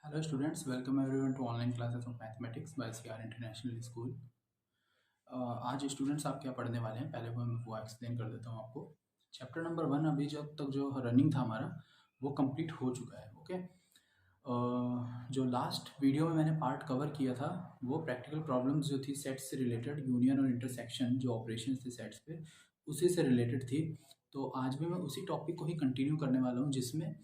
Hello students, welcome everyone to online classes of mathematics by CR International School. आज students आप क्या पढ़ने वाले हैं, पहले मैं वो एक्सप्लेन कर देता हूँ आपको। चैप्टर नंबर 1 अभी जब तक जो रनिंग था हमारा वो कंप्लीट हो चुका है। ओके, जो लास्ट वीडियो में मैंने पार्ट कवर किया था वो प्रैक्टिकल प्रॉब्लम्स जो थी सेट्स से रिलेटेड, यूनियन और इंटरसेक्शन जो ऑपरेशंस थे सेट्स पे, उसी से रिलेटेड थी। तो आज भी मैं उसी टॉपिक को ही कंटिन्यू करने वाला हूँ, जिसमें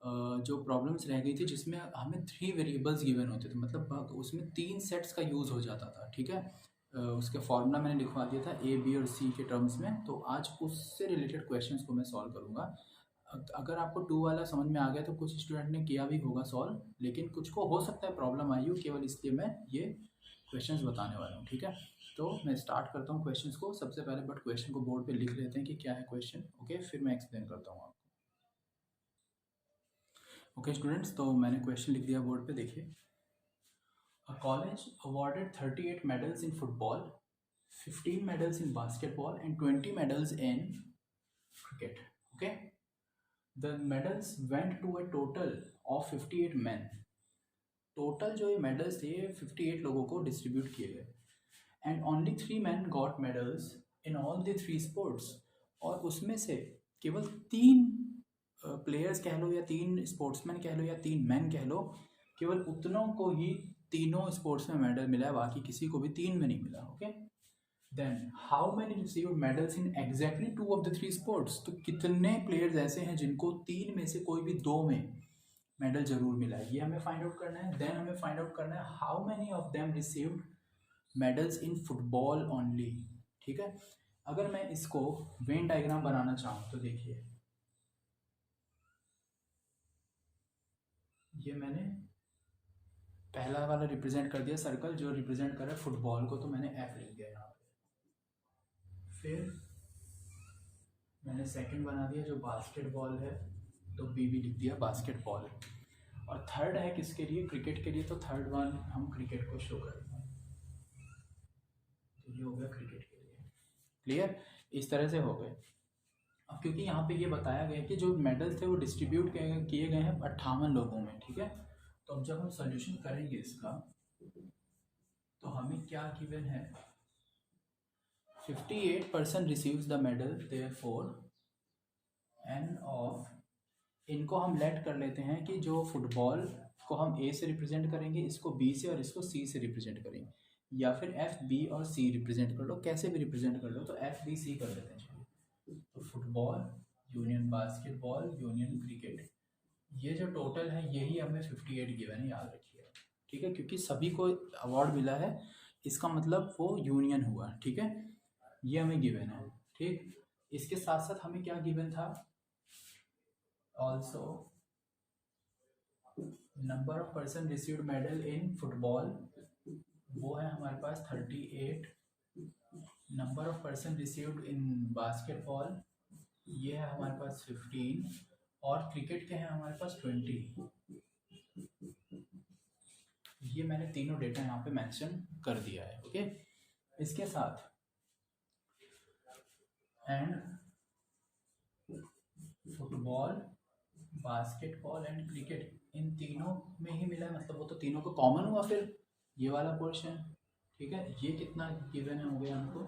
जो प्रॉब्लम्स रह गई थी जिसमें हमें 3 वेरिएबल्स गिवन होते थे, मतलब उसमें 3 सेट्स का यूज़ हो जाता था। ठीक है, उसके फॉर्मूला मैंने लिखवा दिया था ए बी और सी के टर्म्स में। तो आज उससे रिलेटेड क्वेश्चंस को मैं सॉल्व करूँगा। अगर आपको 2 वाला समझ में आ गया तो कुछ स्टूडेंट ने किया भी होगा सॉल्व, लेकिन कुछ को हो सकता है प्रॉब्लम आई हो, केवल इसलिए मैं ये क्वेश्चंस बताने वाला हूँ। ठीक है, तो मैं स्टार्ट करता हूँ क्वेश्चंस को सबसे पहले, बट क्वेश्चन को बोर्ड पे लिख लेते हैं कि क्या है क्वेश्चन। ओके, फिर मैं एक्सप्लेन करता हूँ आपको। ओके स्टूडेंट्स, तो मैंने क्वेश्चन लिख दिया बोर्ड पे, देखिए। A college awarded 38 medals in football, 15 medals in basketball and 20 medals in cricket. Okay, the medals went to a total of 58 men. Total जो ये मेडल्स थे 58 लोगों को डिस्ट्रीब्यूट किए गए, and only 3 men got medals in all the 3 sports. और उसमें से केवल 3 प्लेयर्स कह लो या 3 स्पोर्ट्समैन कह लो या 3 मैन कह लो, केवल उतनों को ही तीनों स्पोर्ट्स में मेडल मिला है, बाकी किसी को भी 3 में नहीं मिला। Okay, then how many received medals in exactly 2 of the 3 sports. तो कितने प्लेयर्स ऐसे हैं जिनको 3 में से कोई भी 2 में मेडल जरूर मिला है, ये हमें फाइंड आउट करना है। देन हमें फाइंड आउट करना है how many of them received medals in football only. ठीक है, अगर मैं इसको वेन डायग्राम बनाना चाहूँ तो देखिए, ये मैंने पहला वाला रिप्रेजेंट कर दिया सर्कल जो रिप्रेजेंट कर रहा है फुटबॉल को, तो मैंने एफ लिख दिया यहाँ पे। फिर मैंने सेकंड बना दिया जो बास्केटबॉल है, तो बी भी लिख दिया बास्केटबॉल। और थर्ड है किसके लिए, क्रिकेट के लिए, तो थर्ड वन हम क्रिकेट को शो करेंगे। तो ये हो गया क्रिकेट के लिए। क्लियर, इस तरह से हो गए। अब क्योंकि यहाँ पे ये बताया गया कि जो मेडल्स थे वो डिस्ट्रीब्यूट किए गए हैं 58 लोगों में। ठीक है, तो अब जब हम सोल्यूशन करेंगे इसका, तो हमें क्या गिवन है, 58% receives the medal, therefore n of, इनको हम लेट कर लेते हैं कि जो फुटबॉल को हम ए से रिप्रेजेंट करेंगे, इसको बी से और इसको सी से रिप्रेजेंट करेंगे, या फिर एफ बी और सी रिप्रेजेंट कर लो, कैसे भी रिप्रेजेंट कर लो, तो एफ बी सी कर लेते हैं। चलिए, तो football union basketball union cricket, ये जो टोटल है यही हमें 58 गिवन है, याद रखिए। ठीक है, क्योंकि सभी को अवार्ड मिला है, इसका मतलब वो यूनियन हुआ। ठीक है, ये हमें गिवन है। ठीक, इसके साथ साथ हमें क्या गिवन था, also number of person received medal in football, वो है हमारे पास 38। Number of person received in basketball, ये है हमारे पास 15। और क्रिकेट के हैं हमारे पास 20। ये मैंने तीनों डेटा यहाँ पे मेंशन कर दिया है। ओके, इसके साथ and football basketball and cricket, इन तीनों में ही मिला है, मतलब वो तो तीनों को कॉमन हुआ फिर ये वाला पोर्शन। ठीक है, ये कितना गिवन है, हो गया हमको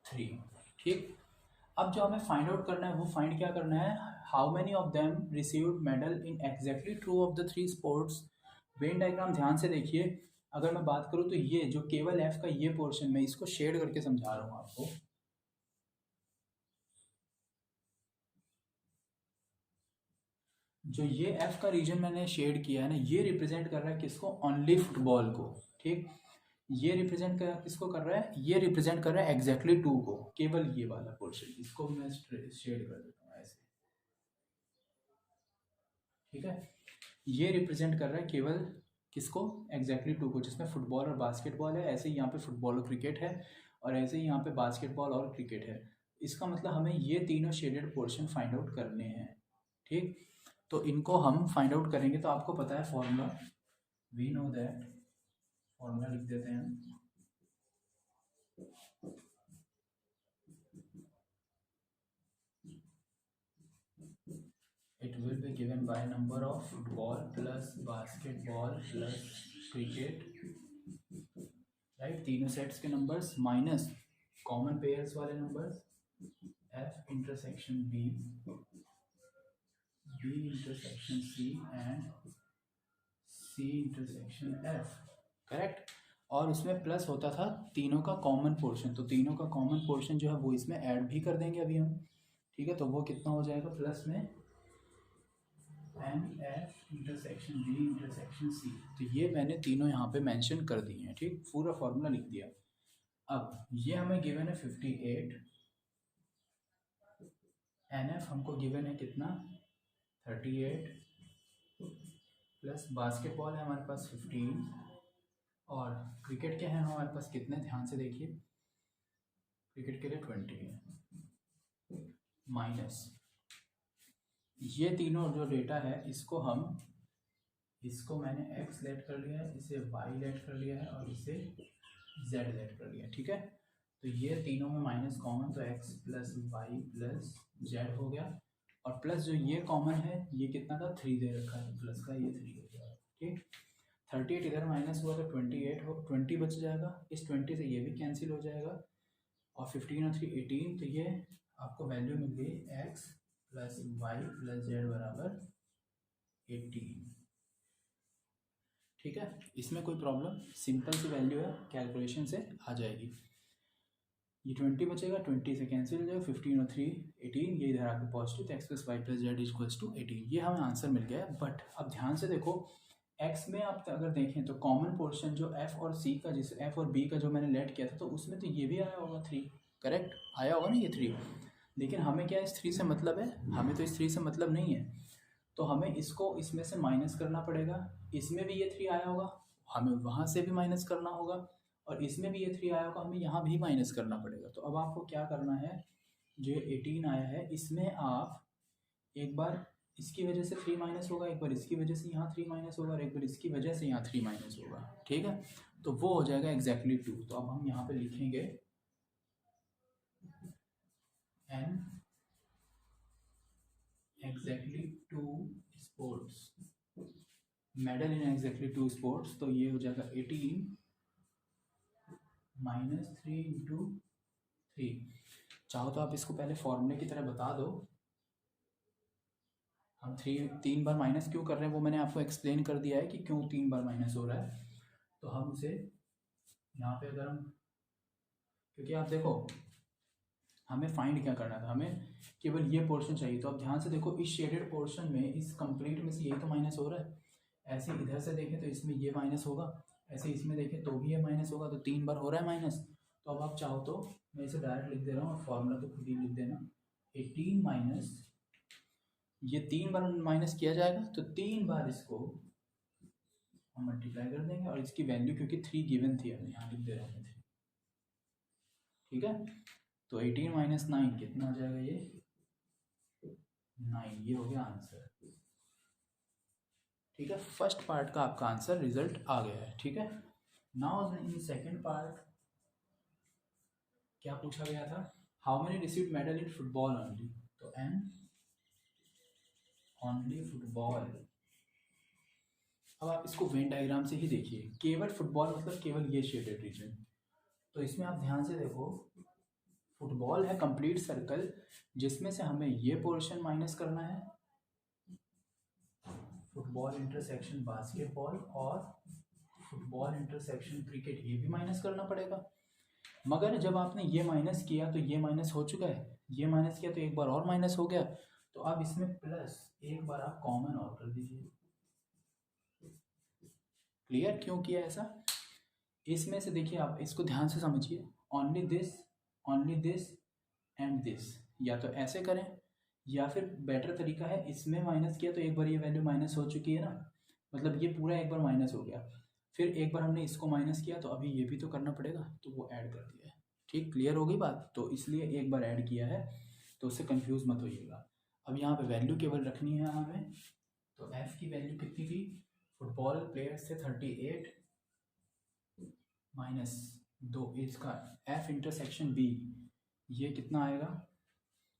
3। ठीक, अब जो हमें फाइंड आउट करना है वो फाइंड क्या करना है, how many of them received medal in exactly 2 of the 3 sports. Venn diagram ध्यान से देखिए, अगर मैं बात करूँ तो ये जो केवल एफ का ये पोर्शन, मैं इसको शेड करके समझा रहा हूँ आपको। जो ये एफ का रीजन मैंने शेड किया है ना, ये रिप्रेजेंट कर रहा है किसको, ओनली फुटबॉल को। ठीक, ये रिप्रेजेंट कर किसको कर रहा है, ये रिप्रेजेंट कर रहा है एग्जैक्टली 2 को, केवल ये वाला पोर्शन, इसको मैं शेड कर देता हूँ ऐसे। ठीक है, ये रिप्रेजेंट कर रहा है केवल किसको, एग्जैक्टली 2 को, जिसमें फुटबॉल और बास्केटबॉल है। ऐसे ही यहाँ पे फुटबॉल और क्रिकेट है, और ऐसे ही यहाँ पे बास्केटबॉल और क्रिकेट है। इसका मतलब हमें ये तीनों शेडेड पोर्शन फाइंड आउट करने हैं। ठीक, तो इनको हम फाइंड आउट करेंगे, तो आपको पता है formula, we know that, formula लिख देते हैं। It will be given by number of football plus basketball plus cricket, right, तीनों सेट्स के नंबर्स माइनस कॉमन पेयर्स वाले numbers F intersection B, B intersection C and C intersection F, correct. और उसमें plus होता था तीनों का common portion, तो तीनों का कॉमन पोर्शन जो है वो इसमें ऐड भी कर देंगे अभी हम, ठीक है। तो वो कितना हो जाएगा प्लस में n F intersection B intersection C, तो ये मैंने तीनों यहाँ पे मेंशन कर दिए हैं, ठीक, पूरा फॉर्मूला लिख दिया। अब ये हमें गिवन है 58, एन एफ हमको गिवन है कितना 38, प्लस बास्केटबॉल है हमारे पास 15, और क्रिकेट के हैं हमारे पास कितने, ध्यान से देखिए, क्रिकेट के लिए 20 है, माइनस ये तीनों जो डेटा है इसको मैंने x लेट कर लिया है, इसे y लेट कर लिया है और इसे z लेट कर लिया है, ठीक है। तो ये तीनों में माइनस कॉमन, तो x plus Y plus Z हो गया, और प्लस जो ये कॉमन है ये कितना था 3 दे रखा है, प्लस का ये 3 हो जाएगा, ठीक। 38 इधर माइनस हुआ तो 28 हो, 20 बच जाएगा, इस 20 से ये भी कैंसिल हो जाएगा, और 15 और 3 18, तो ये आपको वैल्यू मिल गई x plus Y plus Z बराबर 18, ठीक है। इसमें कोई प्रॉब्लम, सिंपल सी वैल्यू है, कैलकुलेशन से आ जाएगी। ये 20 बचेगा, 20 से कैंसिल हो जाएगा, 15 और 3 18, ये इधर आके पॉजिटिव, तो X plus Y plus Z equals to 18, ये हमें आंसर मिल गया। बट अब ध्यान से देखो, एक्स में आप अगर देखें तो कॉमन पोर्शन जो एफ और सी का, जिस एफ और बी का जो मैंने लेट किया था, तो उसमें तो ये भी आया होगा 3, करेक्ट आया होगा ना ये 3, लेकिन हमें क्या इस 3 से मतलब है, हमें तो इस 3 से मतलब नहीं है, तो हमें इसको इसमें से माइनस करना पड़ेगा। इसमें भी ये 3 आया होगा, हमें वहाँ से भी माइनस करना होगा, और इसमें भी ये 3 आया होगा, हमें यहाँ भी माइनस करना पड़ेगा। तो अब आपको क्या करना है, जो 18 आया है इसमें आप एक बार इसकी वजह से 3 माइनस होगा, एक बार इसकी वजह से यहाँ 3 माइनस होगा, और एक बार इसकी वजह से यहाँ 3 माइनस होगा, ठीक है। तो वो हो जाएगा एग्जैक्टली 2। तो अब हम यहाँ पे लिखेंगे n exactly 2 sports, medal in exactly 2 sports, तो ये हो जाएगा 18 माइनस 3 इंटू 3। चाहो तो आप इसको पहले फॉर्मूले की तरह बता दो, हम 3 बार माइनस क्यों कर रहे हैं वो मैंने आपको एक्सप्लेन कर दिया है कि क्यों 3 बार माइनस हो रहा है। तो हम उसे यहाँ पे अगर हम, क्योंकि आप देखो हमें फाइंड क्या करना था, हमें केवल ये पोर्शन चाहिए, तो आप ध्यान से देखो इस शेडेड पोर्शन में, इस कंप्लीट में से यही तो माइनस हो रहा है, ऐसे इधर से देखें तो इसमें ये माइनस होगा, ऐसे इसमें देखें तो भी ये माइनस होगा, तो 3 बार हो रहा है माइनस। तो अब आप चाहो तो मैं इसे डायरेक्ट लिख दे रहा हूँ, और फॉर्मूला तो खुद ही लिख देना, 18 माइनस, ये 3 बार माइनस किया जाएगा, तो 3 बार इसको हम मल्टीप्लाई कर देंगे, और इसकी वैल्यू क्योंकि 3 गिवन थी, हमें यहाँ लिख दे रहा हूँ 3, ठीक है। तो 18 माइनस 9 कितना हो जाएगा, ये 9, ये हो गया आंसर, ठीक है। फर्स्ट पार्ट का आपका आंसर रिजल्ट आ गया है, ठीक है। नाउ इन सेकंड पार्ट क्या पूछा गया था, how many received medal in football only, तो एन ओनली फुटबॉल। अब आप इसको वेन डायग्राम से ही देखिए, केवल फुटबॉल मतलब केवल ये शेडेड रीजन, तो इसमें आप ध्यान से देखो, फुटबॉल है कंप्लीट सर्कल, जिसमें से हमें ये पोर्शन माइनस करना है, फुटबॉल इंटरसेक्शन बास्केटबॉल और फुटबॉल इंटरसेक्शन क्रिकेट, ये भी माइनस करना पड़ेगा। मगर जब आपने ये माइनस किया तो ये माइनस हो चुका है, ये माइनस किया तो एक बार और माइनस हो गया, तो अब इसमें प्लस एक बार आप कॉमन और कर दीजिए। क्लियर क्यों किया ऐसा, इसमें से देखिए आप इसको ध्यान से समझिए, ओनली दिस एंड दिस, या तो ऐसे करें, या फिर बेटर तरीका है, इसमें माइनस किया तो एक बार ये वैल्यू माइनस हो चुकी है ना, मतलब ये पूरा एक बार माइनस हो गया, फिर एक बार हमने इसको माइनस किया तो अभी ये भी तो करना पड़ेगा, तो वो ऐड कर दिया है, ठीक। क्लियर हो गई बात, तो इसलिए एक बार ऐड किया है, तो उससे कंफ्यूज मत होइएगा। अब यहाँ पे वैल्यू केवल रखनी है हमें, तो एफ की वैल्यू कितनी थी, फुटबॉल प्लेयर्स थे 38 माइनस 2, इसका एफ इंटरसेक्शन बी, ये कितना आएगा,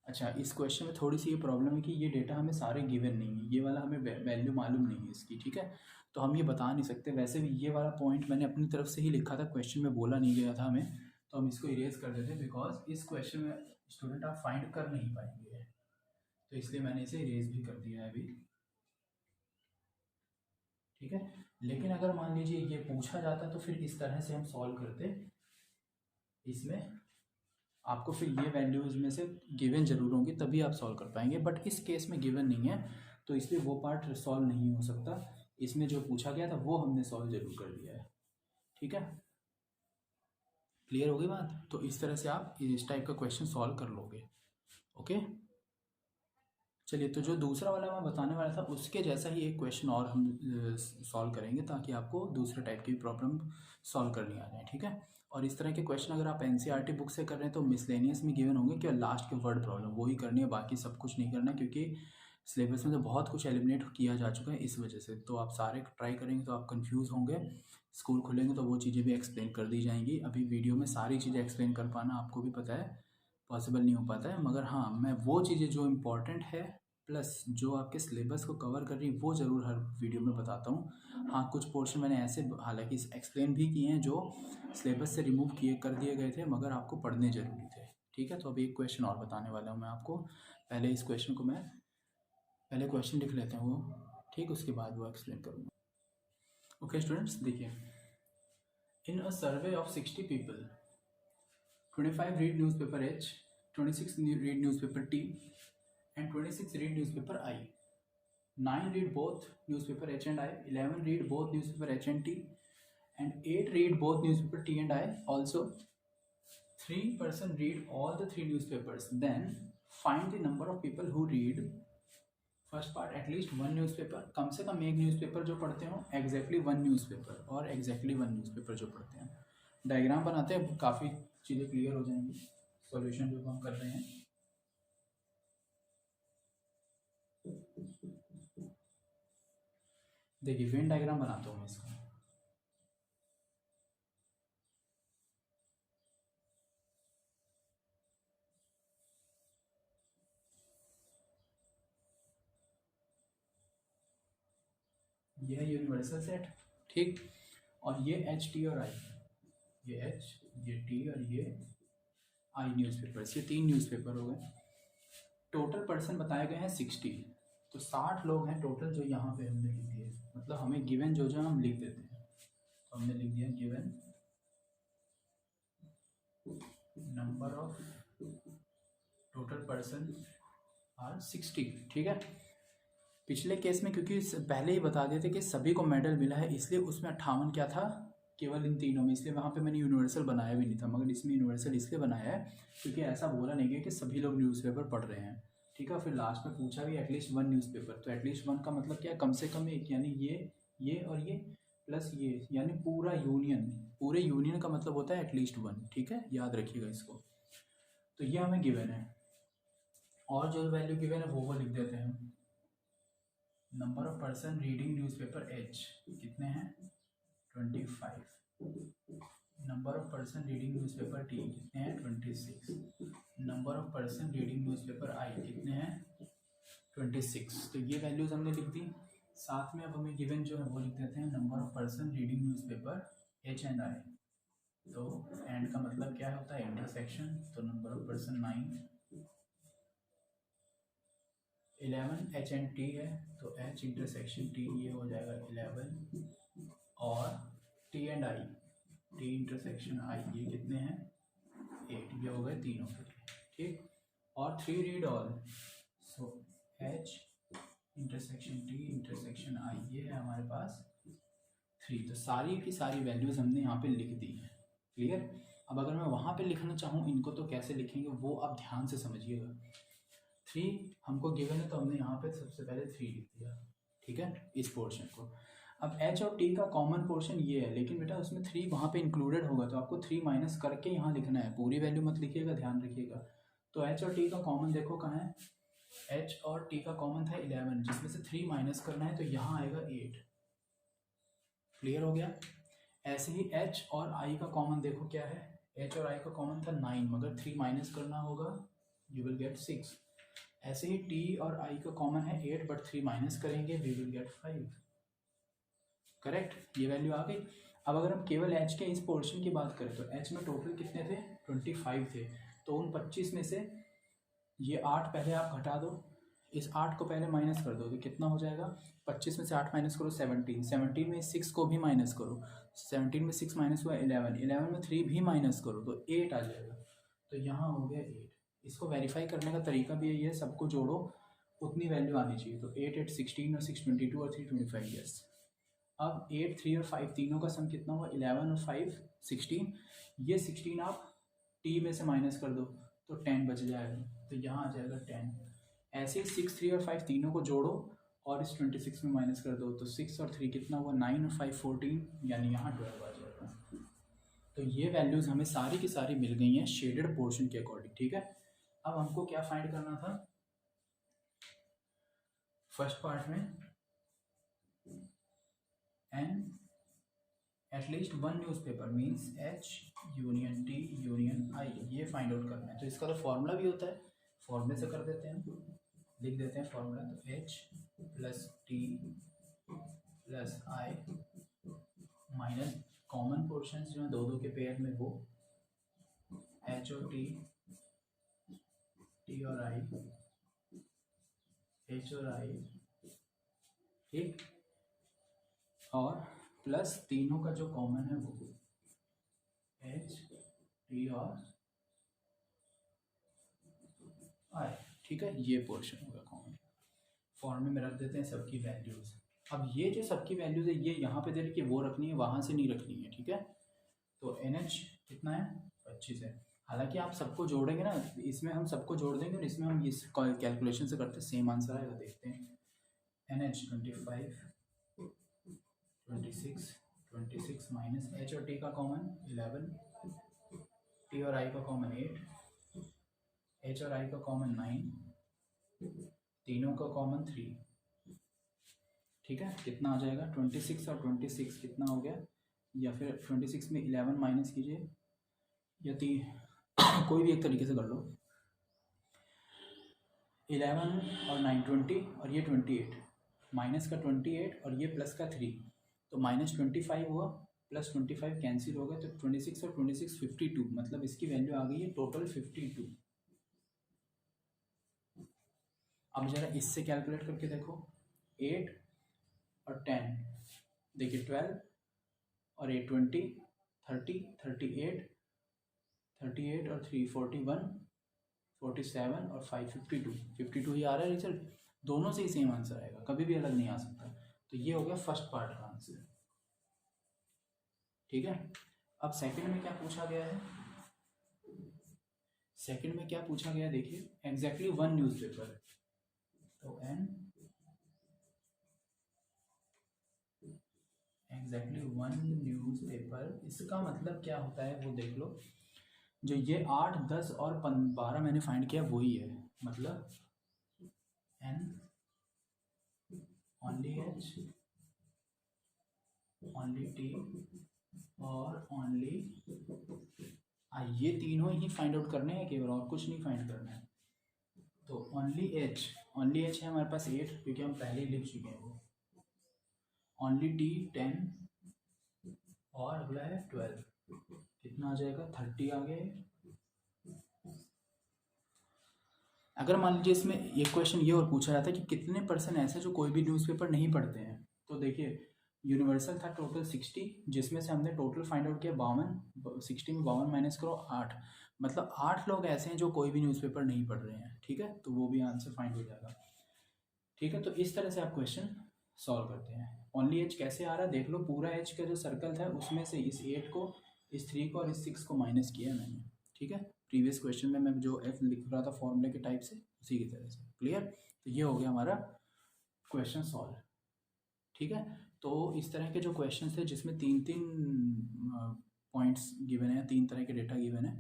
अच्छा, इस क्वेश्चन में थोड़ी सी ये प्रॉब्लम है कि ये डेटा हमें सारे गिवन नहीं है, ये वाला हमें वैल्यू मालूम नहीं है इसकी, ठीक है। तो हम ये बता नहीं सकते। वैसे भी ये वाला पॉइंट मैंने अपनी तरफ से ही लिखा था, क्वेश्चन में बोला नहीं गया था हमें, तो हम इसको इरेज कर देते हैं बिकॉज इस क्वेश्चन में स्टूडेंट आप फाइंड कर नहीं पाएंगे, तो इसलिए मैंने इसे इरेज भी कर दिया है अभी, ठीक है। लेकिन अगर मान लीजिए ये पूछा जाता तो फिर इस तरह से हम सॉल्व करते, इसमें आपको फिर ये वैल्यूज़ में से गिवन जरूर होंगी तभी आप सॉल्व कर पाएंगे, बट इस केस में गिवन नहीं है तो इसलिए वो पार्ट सॉल्व नहीं हो सकता। इसमें जो पूछा गया था वो हमने सॉल्व जरूर कर लिया है, ठीक है। क्लियर हो गई बात? तो इस तरह से आप इस टाइप का क्वेश्चन सॉल्व कर लोगे, ओके। चलिए, तो जो दूसरा वाला मैं बताने वाला था उसके जैसा ही एक क्वेश्चन और हम सॉल्व करेंगे ताकि आपको दूसरे टाइप की प्रॉब्लम सॉल्व करनी आ जाए, ठीक है। और इस तरह के क्वेश्चन अगर आप एनसीईआरटी बुक से कर रहे हैं तो मिसलेनियस में गिवन होंगे कि लास्ट के वर्ड प्रॉब्लम वो ही करनी है, बाकी सब कुछ नहीं करना है, क्योंकि सिलेबस में तो बहुत कुछ एलिमिनेट किया जा चुका है इस वजह से। तो आप सारे ट्राई करेंगे तो आप कन्फ्यूज़ होंगे, स्कूल खुलेंगे तो वो चीज़ें भी एक्सप्लेन कर दी जाएंगी। अभी वीडियो में सारी चीज़ें एक्सप्लेन कर पाना आपको भी पता है पॉसिबल नहीं हो पाता है, मगर हाँ मैं वो चीज़ें जो इम्पोर्टेंट है प्लस जो आपके सिलेबस को कवर कर रही है वो ज़रूर हर वीडियो में बताता हूँ। हाँ, कुछ पोर्शन मैंने ऐसे हालांकि एक्सप्लेन भी किए हैं जो सिलेबस से रिमूव कर दिए गए थे मगर आपको पढ़ने ज़रूरी थे, ठीक है। तो अभी एक क्वेश्चन और बताने वाला हूँ मैं आपको। पहले इस क्वेश्चन को मैं पहले क्वेश्चन लिख लेते हैं वो, ठीक, उसके बाद वो एक्सप्लेन करूँगा। ओके स्टूडेंट्स, देखिए, in a survey of 60 people 25 read newspaper H, 26 read newspaper T, and 26 read newspaper I. 9 read both newspaper H and I, 11 read both newspaper H and T, and 8 read both newspaper T and I. Also, 3% read all the 3 newspapers. Then find the number of people who read first part at least one newspaper, कम से कम एक newspaper जो पढ़ते हो, exactly one newspaper और exactly one newspaper जो पढ़ते हैं। डायग्राम बनाते हैं, काफ़ी चीज़ें क्लियर हो जाएंगी सॉल्यूशन जो हम कर रहे हैं। देखिए, वेन डायग्राम बनाता हूँ मैं इसका। ये है यूनिवर्सल सेट, ठीक, और ये एच टी और आई, ये एच, ये टी और ये आई न्यूज़पेपर्स, ये 3 न्यूज़पेपर हो गए। टोटल पर्सन बताए गए हैं 60, तो 60 लोग हैं टोटल जो यहाँ पे हमने लिख दिए। मतलब हमें गिवन जो जो हम लिख देते हैं, तो हमने लिख दिया given number of total person are 60, ठीक है। पिछले केस में क्योंकि पहले ही बता दिए थे कि सभी को मेडल मिला है, इसलिए उसमें 58 क्या था, केवल इन तीनों में, इसलिए वहाँ पे मैंने यूनिवर्सल बनाया भी नहीं था। मगर इसमें यूनिवर्सल इसलिए बनाया है क्योंकि ऐसा बोला नहीं गया कि सभी लोग न्यूज़पेपर पढ़ रहे हैं, ठीक है। फिर लास्ट में पूछा भी एटलीस्ट वन न्यूज़पेपर, तो एटलीस्ट वन का मतलब क्या, कम से कम एक, यानी ये और ये प्लस ये, यानी पूरा यूनियन, पूरे यूनियन का मतलब होता है एटलीस्ट वन, ठीक है, याद रखिएगा इसको। तो ये हमें गिवन है, और जो वैल्यू गिवन है वो लिख देते हैं। Number of person reading newspaper H कितने हैं, 25। Number of person reading newspaper T कितने हैं, 26। Number of person reading newspaper आई कितने हैं, 26। तो ये वैल्यूज़ हमने लिख दी। साथ में अब हमें गिवन जो है वो लिख देते हैं number of person reading newspaper H and I. तो एंड का मतलब क्या होता है, इंटरसेक्शन, तो number of person 9, 11 H and T है, तो एच इंटरसेक्शन टी ये हो जाएगा 11, और T and I, T intersection I ये कितने हैं, 8, ये हो गए तीनों के, ठीक। और 3 read all, so H intersection T intersection I ये है हमारे पास 3। तो सारी की सारी वैल्यूज़ हमने यहाँ पे लिख दी हैं, क्लियर। अब अगर मैं वहाँ पे लिखना चाहूँ इनको तो कैसे लिखेंगे वो आप ध्यान से समझिएगा। 3 हमको गिवन है तो हमने यहाँ पे सबसे पहले 3 लिख दिया, ठीक है, इस पोर्शन को। अब एच और टी का कॉमन पोर्शन ये है, लेकिन बेटा उसमें 3 वहाँ पे इंक्लूडेड होगा तो आपको 3 माइनस करके यहाँ लिखना है, पूरी वैल्यू मत लिखिएगा, ध्यान रखिएगा। तो एच और टी का कॉमन देखो कहाँ है, एच और टी का कॉमन था 11, जिसमें से 3 माइनस करना है तो यहाँ आएगा 8, क्लियर हो गया। ऐसे ही एच और आई का कॉमन देखो क्या है, एच और आई का कॉमन था 9, मगर 3 माइनस करना होगा यू विल गेट 6। ऐसे ही t और i का कॉमन है 8, बट 3 माइनस करेंगे, वी विल गेट 5। करेक्ट, ये वैल्यू आ गई। अब अगर हम केवल h के इस पोर्शन की बात करें तो h में टोटल कितने थे, 25 थे। तो उन 25 में से ये 8 पहले आप घटा दो, इस 8 को पहले माइनस कर दो, तो कितना हो जाएगा, 25 में से 8 माइनस करो 17, 17 में 6 को भी माइनस करो, 17 में 6 माइनस हुआ 11, 11 में 3 भी माइनस करो तो 8 आ जाएगा। तो यहाँ हो गया 8। इसको वेरीफाई करने का तरीका भी यही है, सबको जोड़ो उतनी वैल्यू आनी चाहिए। तो 8 8 16 और 6 22 और 3 25, यस। अब 8 3 और 5 तीनों का सम कितना हुआ, 11 और 5 16। ये 16 आप t में से माइनस कर दो तो 10 बच जाएगा, तो यहाँ आ जाएगा 10। ऐसे ही 6 3 और 5 तीनों को जोड़ो और इस 26 में माइनस कर दो, तो 6 और 3 कितना हुआ, 9 और 5 14, यानी यहाँ 12 आ जाएगा। तो ये वैल्यूज़ हमें सारी की सारी मिल गई हैं शेडेड पोर्शन के अकॉर्डिंग, ठीक है। अब हमको क्या फाइंड करना था, फर्स्ट पार्ट में n at least one newspaper means H union T union I, ये फाइंड आउट करना है। तो इसका तो फॉर्मूला भी होता है, फॉर्मूले से कर देते हैं, लिख देते हैं फॉर्मूला। तो H plus T plus I minus common portion जो है दो दो के पेयर में, वो H और T, T और I, H और I, ठीक, और प्लस तीनों का जो कॉमन है वो H T और I, ठीक है। ये पोर्शन होगा कॉमन, फॉर्मूले में रख देते हैं सबकी वैल्यूज़। अब ये जो सबकी वैल्यूज़ है ये यहाँ पे दे रही कि वो रखनी है, वहाँ से नहीं रखनी है, ठीक है। तो NH कितना है, 25 है। हालांकि आप सबको जोड़ेंगे ना, इसमें हम सबको जोड़ देंगे और इसमें हम इस कैलकुलेशन से करते सेम आंसर आएगा, देखते हैं। NH 25 26 माइनस H और T का कॉमन 11, T और I का कॉमन 8, H और I का कॉमन 9, तीनों का कॉमन 3, ठीक है। कितना आ जाएगा, 26 और 26 कितना हो गया, या फिर 26 में 11 माइनस कीजिए, या कोई भी एक तरीके से कर लो। 11 और 9 20 और ये 28, माइनस का 28 और ये प्लस का 3, तो माइनस 25 हुआ, प्लस 25 कैंसिल हो गया, तो 26 और 26 52, मतलब इसकी वैल्यू आ गई है टोटल 52। अब जरा इससे कैलकुलेट करके देखो, 8 और 10, देखिए 12 और 8 20 30 38 38 और 3 41 47 और 5 52 ही आ रहा है रिजल्ट, दोनों से ही सेम आंसर आएगा, कभी भी अलग नहीं आ सकता। तो ये हो गया फर्स्ट पार्ट का आंसर, ठीक है। अब सेकंड में क्या पूछा गया है, सेकंड में क्या पूछा गया देखिए, एग्जैक्टली वन न्यूज़पेपर, तो एन एग्जैक्टली वन न्यूज़पेपर, इसका मतलब क्या होता है वो देख लो। जो ये 8 10 और 12 मैंने फाइंड किया वही है, मतलब n only H only T और ओनली I, ये तीनों ही फाइंड आउट करने हैं केवल, और कुछ नहीं फाइंड करना है। तो ओनली H है हमारे पास 8, क्योंकि हम पहले ही लिख चुके हैं वो। ओनली T 10 और अगला है 12, कितना आ जाएगा, 30 आ गया। अगर मान लीजिए इसमें एक क्वेश्चन ये और पूछा जाता है कि कितने पर्सन ऐसे जो कोई भी न्यूज़पेपर नहीं पढ़ते हैं, तो देखिए यूनिवर्सल था टोटल 60, जिसमें से हमने टोटल फाइंड आउट किया 52, 60 में 52 माइनस करो 8, मतलब 8 लोग ऐसे हैं जो कोई भी न्यूज़पेपर नहीं पढ़ रहे हैं, ठीक है। तो वो भी आंसर फाइंड हो जाएगा, ठीक है। तो इस तरह से आप क्वेश्चन सॉल्व करते हैं। ओनली H कैसे आ रहा है देख लो, पूरा H का जो सर्कल था उसमें से इस 8 को, इस 3 को और इस 6 को माइनस किया मैंने, ठीक है। प्रीवियस क्वेश्चन में मैं जो F लिख रहा था फॉर्मूले के टाइप से, उसी की तरह से, क्लियर। तो ये हो गया हमारा क्वेश्चन सॉल्व, ठीक है। तो इस तरह के जो क्वेश्चन थे जिसमें 3 पॉइंट्स गिवन है, 3 तरह के डेटा गिवन है,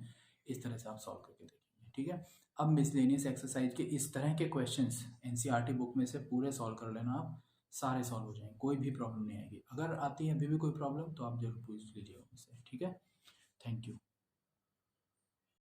इस तरह से आप सॉल्व करके देखेंगे, ठीक है। अब मिसलेनियस एक्सरसाइज के इस तरह के क्वेश्चंस NCERT बुक में से पूरे सॉल्व कर लेना, आप सारे सॉल्व हो जाएंगे, कोई भी प्रॉब्लम नहीं आएगी। अगर आती है अभी भी कोई प्रॉब्लम तो आप जरूर पूछ लीजिएगा मुझसे, ठीक है। Thank you.